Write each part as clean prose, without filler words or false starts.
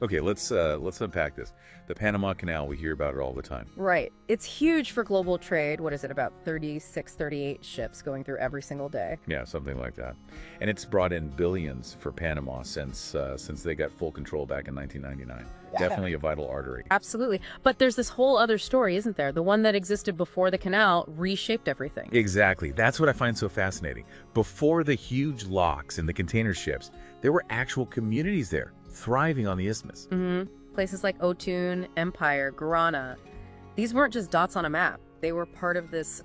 Okay, let's unpack this. The Panama Canal, we hear about it all the time. Right. It's huge for global trade. What is it, about 36, 38 ships going through every single day? Yeah, something like that. And it's brought in billions for Panama since they got full control back in 1999. Yeah. Definitely a vital artery. Absolutely. But there's this whole other story, isn't there? The one that existed before the canal reshaped everything. Exactly. That's what I find so fascinating. Before the huge locks and the container ships, there were actual communities there, thriving on the isthmus. Places like Otun, Empire, Guarana. These weren't just dots on a map. They were part of this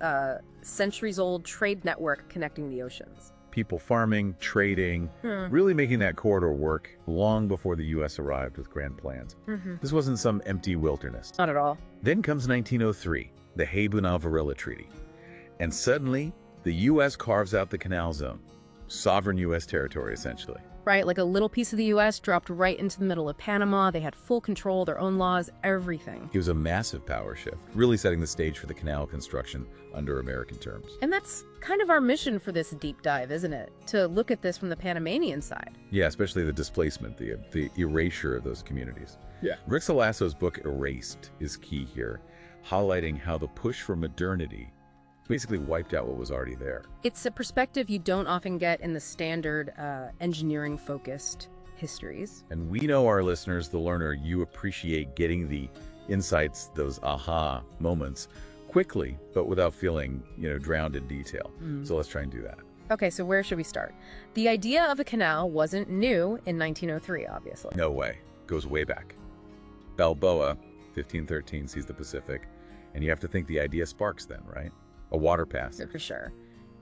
centuries-old trade network connecting the oceans. People farming, trading, really making that corridor work long before the U.S. arrived with grand plans. This wasn't some empty wilderness. Not at all. Then comes 1903, the Hayden-Alvarilla Treaty. And suddenly, the U.S. carves out the canal zone. Sovereign U.S. territory, essentially. Right, like a little piece of the U.S. dropped right into the middle of Panama. They had full control, their own laws, everything. It was a massive power shift, really setting the stage for the canal construction under American terms. And that's kind of our mission for this deep dive, isn't it? To look at this from the Panamanian side. Yeah, especially the displacement, the erasure of those communities. Yeah. Rick Salasso's book, Erased, is key here, highlighting how the push for modernity basically wiped out what was already there. It's a perspective you don't often get in the standard engineering-focused histories. And we know, our listeners, the learner, you appreciate getting the insights, those aha moments, quickly, but without feeling, drowned in detail. So let's try and do that. Okay, so where should we start? The idea of a canal wasn't new in 1903, obviously. No way. Goes way back. Balboa, 1513, sees the Pacific, and you have to think the idea sparks then, right? A water pass. For sure.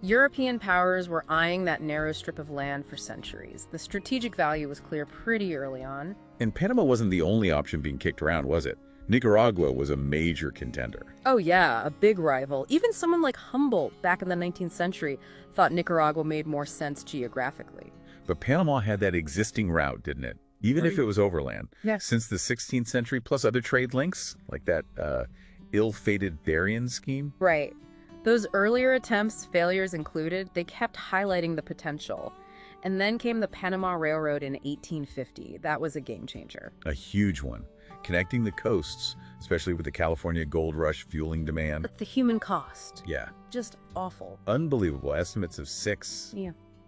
European powers were eyeing that narrow strip of land for centuries. The strategic value was clear pretty early on. And Panama wasn't the only option being kicked around, was it? Nicaragua was a major contender. Oh yeah, a big rival. Even someone like Humboldt back in the 19th century thought Nicaragua made more sense geographically. But Panama had that existing route, didn't it? Even if it was overland. Yes. Since the 16th century, plus other trade links, like that ill-fated Darien scheme. Right. Those earlier attempts, failures included, they kept highlighting the potential. And then came the Panama Railroad in 1850. That was a game changer. A huge one, connecting the coasts, especially with the California gold rush fueling demand. But the human cost. Yeah. Just awful. Unbelievable. Estimates of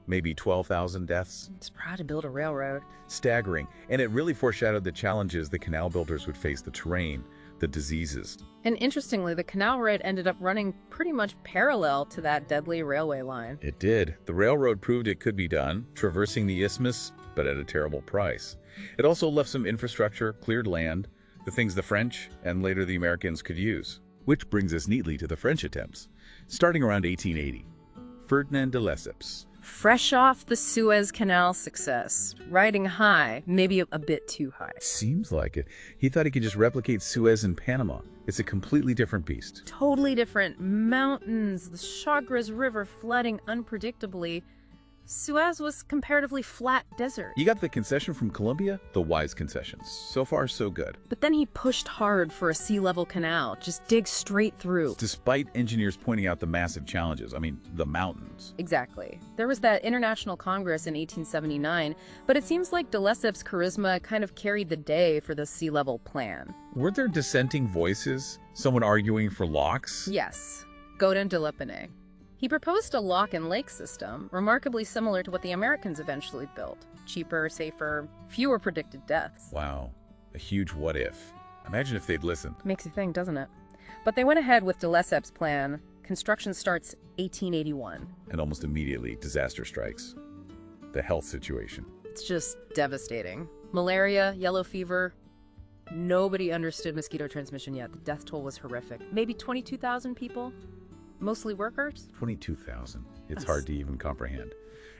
maybe 12,000 deaths. It's proud to build a railroad. Staggering. And it really foreshadowed the challenges the canal builders would face: the terrain, the diseases. And interestingly, the canal road ended up running pretty much parallel to that deadly railway line. It did. The railroad proved it could be done, traversing the isthmus, but at a terrible price. It also left some infrastructure, cleared land, the things the French and later the Americans could use. Which brings us neatly to the French attempts. Starting around 1880, Ferdinand de Lesseps. Fresh off the Suez Canal success, riding high, maybe a bit too high. Seems like it. He thought he could just replicate Suez in Panama. It's a completely different beast. Totally different. Mountains, the Chagres River flooding unpredictably. Suez was comparatively flat desert. You got the concession from Colombia? The wise concessions. So far, so good. But then he pushed hard for a sea-level canal. Just dig straight through. Despite engineers pointing out the massive challenges. I mean, the mountains. Exactly. There was that International Congress in 1879, but it seems like de Lesseps' charisma kind of carried the day for the sea-level plan. Were there dissenting voices? Someone arguing for locks? Yes. Gaudin de Lepine. He proposed a lock and lake system, remarkably similar to what the Americans eventually built. Cheaper, safer, fewer predicted deaths. Wow. A huge what if. Imagine if they'd listened. Makes you think, doesn't it? But they went ahead with de Lesseps' plan. Construction starts 1881. And almost immediately, disaster strikes. The health situation. It's just devastating. Malaria, yellow fever. Nobody understood mosquito transmission yet. The death toll was horrific. Maybe 22,000 people? Mostly workers? 22,000. It's hard to even comprehend.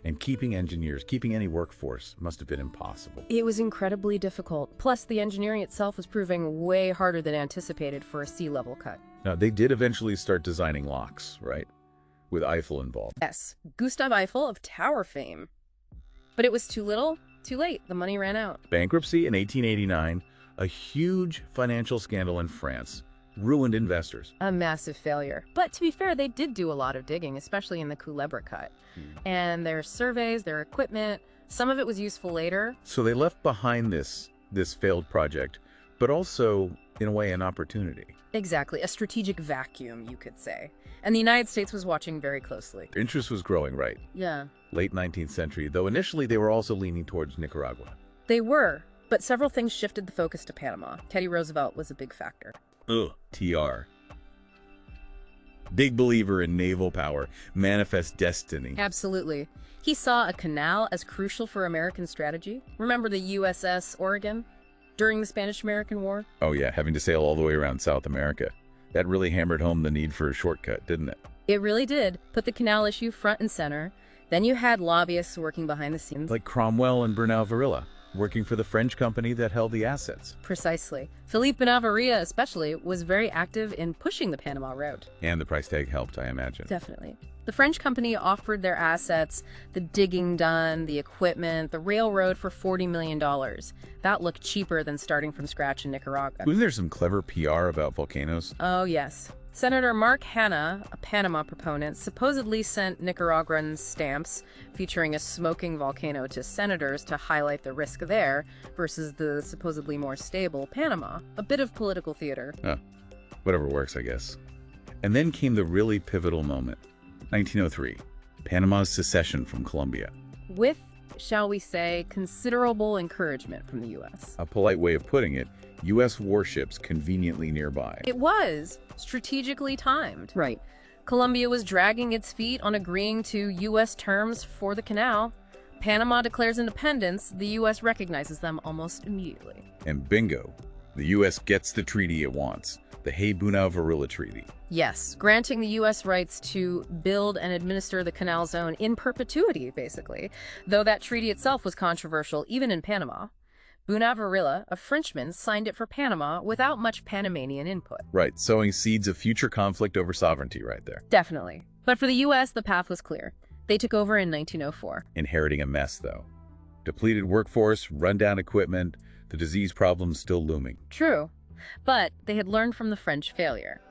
And keeping engineers, keeping any workforce must have been impossible. It was incredibly difficult. Plus, the engineering itself was proving way harder than anticipated for a sea-level cut. Now, they did eventually start designing locks, right? With Eiffel involved. Yes, Gustave Eiffel of tower fame. But it was too little, too late. The money ran out. Bankruptcy in 1889, a huge financial scandal in France. Ruined investors. A massive failure. But to be fair, they did do a lot of digging, especially in the Culebra Cut. And their surveys, their equipment, some of it was useful later. So they left behind this this failed project, but also, in a way, an opportunity. Exactly, a strategic vacuum, you could say. And the United States was watching very closely. Interest was growing, right? Yeah. Late 19th century, though initially they were also leaning towards Nicaragua. They were, but several things shifted the focus to Panama. Teddy Roosevelt was a big factor. Ugh. TR. Big believer in naval power, manifest destiny. Absolutely. He saw a canal as crucial for American strategy. Remember the USS Oregon during the Spanish-American War? Oh yeah, having to sail all the way around South America. That really hammered home the need for a shortcut, didn't it? It really did. Put the canal issue front and center. Then you had lobbyists working behind the scenes. Like Cromwell and Bernal Varilla, working for the French company that held the assets. Precisely. Philippe Benavarria especially was very active in pushing the Panama route. And the price tag helped, I imagine. Definitely. The French company offered their assets, the digging done, the equipment, the railroad for $40 million. That looked cheaper than starting from scratch in Nicaragua. Wasn't there some clever PR about volcanoes? Oh, yes. Senator Mark Hanna, a Panama proponent, supposedly sent Nicaraguan stamps featuring a smoking volcano to senators to highlight the risk there versus the supposedly more stable Panama. A bit of political theater. Whatever works, I guess. And then came the really pivotal moment. 1903, Panama's secession from Colombia. With, shall we say, considerable encouragement from the U.S. A polite way of putting it, U.S. warships conveniently nearby. It was strategically timed. Right. Colombia was dragging its feet on agreeing to U.S. terms for the canal. Panama declares independence. The U.S. recognizes them almost immediately. And bingo, the U.S. gets the treaty it wants, the Hay-Buna-Varilla Treaty. Yes, granting the U.S. rights to build and administer the canal zone in perpetuity, basically, though that treaty itself was controversial even in Panama. Buna-Varilla, a Frenchman, signed it for Panama without much Panamanian input. Right, sowing seeds of future conflict over sovereignty right there. Definitely. But for the U.S., the path was clear. They took over in 1904. Inheriting a mess, though. Depleted workforce, rundown equipment, the disease problem still looming. True. But they had learned from the French failure.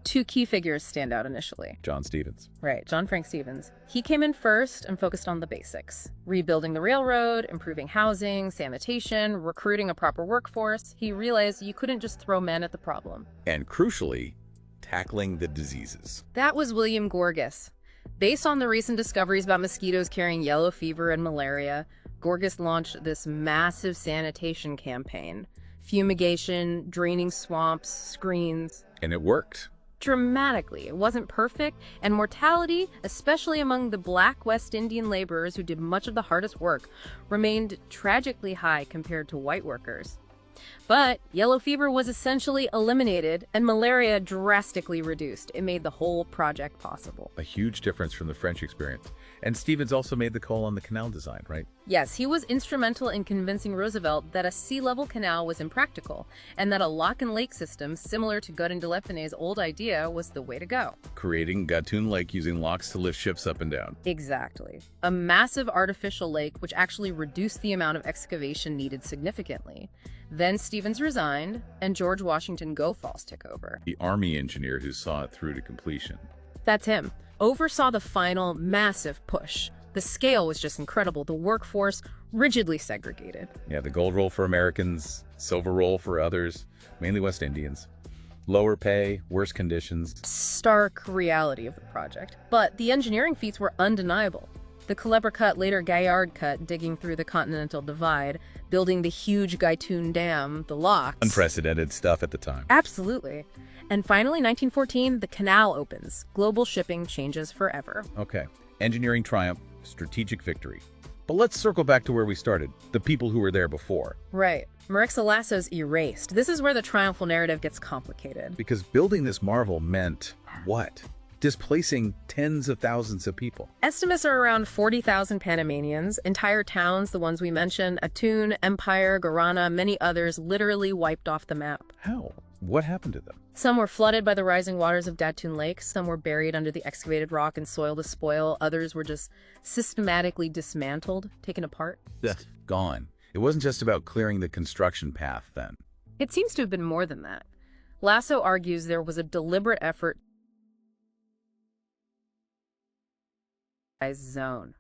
Two key figures stand out initially. John Stevens. Right, John Frank Stevens. He came in first and focused on the basics. Rebuilding the railroad, improving housing, sanitation, recruiting a proper workforce. He realized you couldn't just throw men at the problem. And crucially, tackling the diseases. That was William Gorgas. Based on the recent discoveries about mosquitoes carrying yellow fever and malaria, Gorgas launched this massive sanitation campaign. Fumigation, draining swamps, screens. And it worked. Dramatically. It wasn't perfect, and mortality, especially among the black West Indian laborers who did much of the hardest work, remained tragically high compared to white workers. But yellow fever was essentially eliminated and malaria drastically reduced. It made the whole project possible. A huge difference from the French experience. And Stevens also made the call on the canal design, right? Yes, he was instrumental in convincing Roosevelt that a sea-level canal was impractical and that a lock and lake system similar to Godin de Lepinay's old idea was the way to go. Creating Gatun Lake using locks to lift ships up and down. Exactly. A massive artificial lake which actually reduced the amount of excavation needed significantly. Then Stevens resigned, and George Washington Goethals took over. The Army engineer who saw it through to completion. That's him. Oversaw the final massive push. The scale was just incredible. The workforce rigidly segregated. Yeah, the gold roll for Americans, silver roll for others, mainly West Indians. Lower pay, worse conditions. Stark reality of the project. But the engineering feats were undeniable. The Culebra Cut, later Gaillard Cut, digging through the Continental Divide, building the huge Gatun Dam, the locks. Unprecedented stuff at the time. Absolutely. And finally, 1914, the canal opens. Global shipping changes forever. Okay. Engineering triumph, strategic victory. But let's circle back to where we started, the people who were there before. Right. Marixa Lasso's erased. This is where the triumphal narrative gets complicated. Because building this marvel meant what? Displacing tens of thousands of people. Estimates are around 40,000 Panamanians. Entire towns, the ones we mentioned, Atun, Empire, Guarana, many others, literally wiped off the map. How? What happened to them? Some were flooded by the rising waters of Gatun Lake. Some were buried under the excavated rock and soil to spoil. Others were just systematically dismantled, taken apart. Gone. It wasn't just about clearing the construction path then. It seems to have been more than that. Lasso argues there was a deliberate effort zone.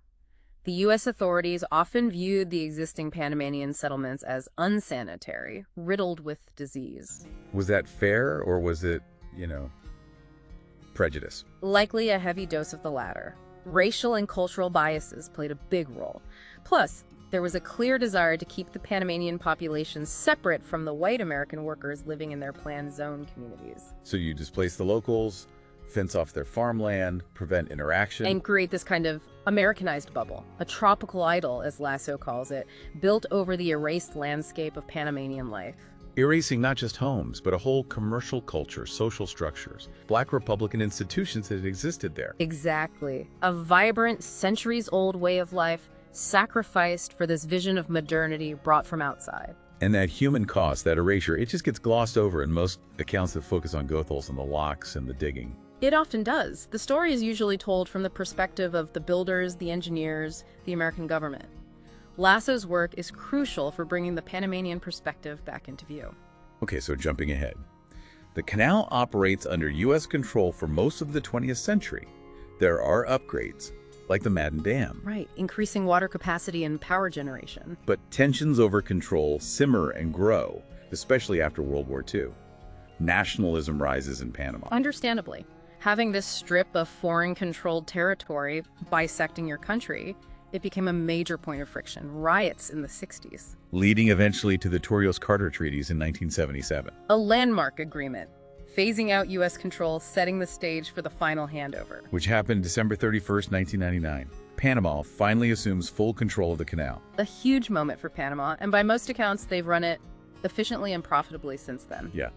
The U.S. authorities often viewed the existing Panamanian settlements as unsanitary, riddled with disease. Was that fair, or was it, prejudice? Likely a heavy dose of the latter. Racial and cultural biases played a big role. Plus, there was a clear desire to keep the Panamanian population separate from the white American workers living in their planned zone communities. So you displace the locals, fence off their farmland, prevent interaction. And create this kind of Americanized bubble, a tropical idol, as Lasso calls it, built over the erased landscape of Panamanian life. Erasing not just homes, but a whole commercial culture, social structures, Black Republican institutions that had existed there. Exactly. A vibrant, centuries-old way of life sacrificed for this vision of modernity brought from outside. And that human cost, that erasure, it just gets glossed over in most accounts that focus on Goethals and the locks and the digging. It often does. The story is usually told from the perspective of the builders, the engineers, the American government. Lasso's work is crucial for bringing the Panamanian perspective back into view. Okay, so jumping ahead. The canal operates under U.S. control for most of the 20th century. There are upgrades, like the Madden Dam. Right, increasing water capacity and power generation. But tensions over control simmer and grow, especially after World War II. Nationalism rises in Panama. Understandably. Having this strip of foreign-controlled territory bisecting your country, it became a major point of friction. Riots in the 60s. Leading eventually to the Torrijos-Carter treaties in 1977. A landmark agreement, phasing out U.S. control, setting the stage for the final handover. Which happened December 31st, 1999. Panama finally assumes full control of the canal. A huge moment for Panama, and by most accounts, they've run it efficiently and profitably since then. Yeah.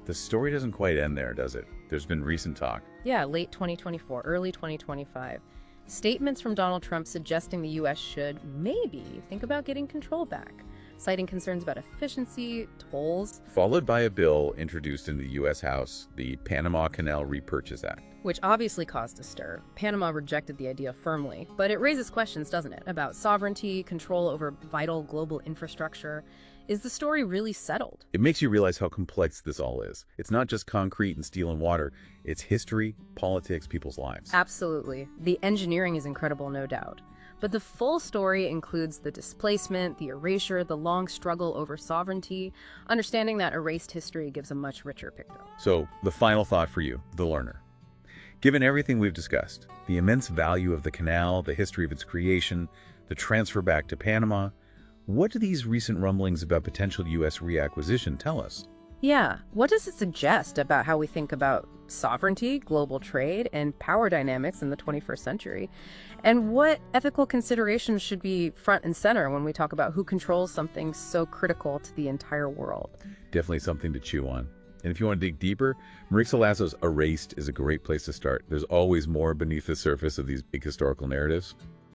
The story doesn't quite end there, does it? There's been recent talk. Yeah, late 2024, early 2025. Statements from Donald Trump suggesting the U.S. should maybe think about getting control back, citing concerns about efficiency, tolls. Followed by a bill introduced in the U.S. House, the Panama Canal Repurchase Act. Which obviously caused a stir. Panama rejected the idea firmly, but it raises questions, doesn't it, about sovereignty, control over vital global infrastructure. Is the story really settled? It makes you realize how complex this all is. It's not just concrete and steel and water. It's history, politics, people's lives. Absolutely. The engineering is incredible, no doubt. But the full story includes the displacement, the erasure, the long struggle over sovereignty. Understanding that erased history gives a much richer picture. So, the final thought for you, the learner. Given everything we've discussed, the immense value of the canal, the history of its creation, the transfer back to Panama, what do these recent rumblings about potential U.S. reacquisition tell us? Yeah, what does it suggest about how we think about sovereignty, global trade, and power dynamics in the 21st century? And what ethical considerations should be front and center when we talk about who controls something so critical to the entire world? Definitely something to chew on. And if you want to dig deeper, Maritza Lasso's Erased is a great place to start. There's always more beneath the surface of these big historical narratives.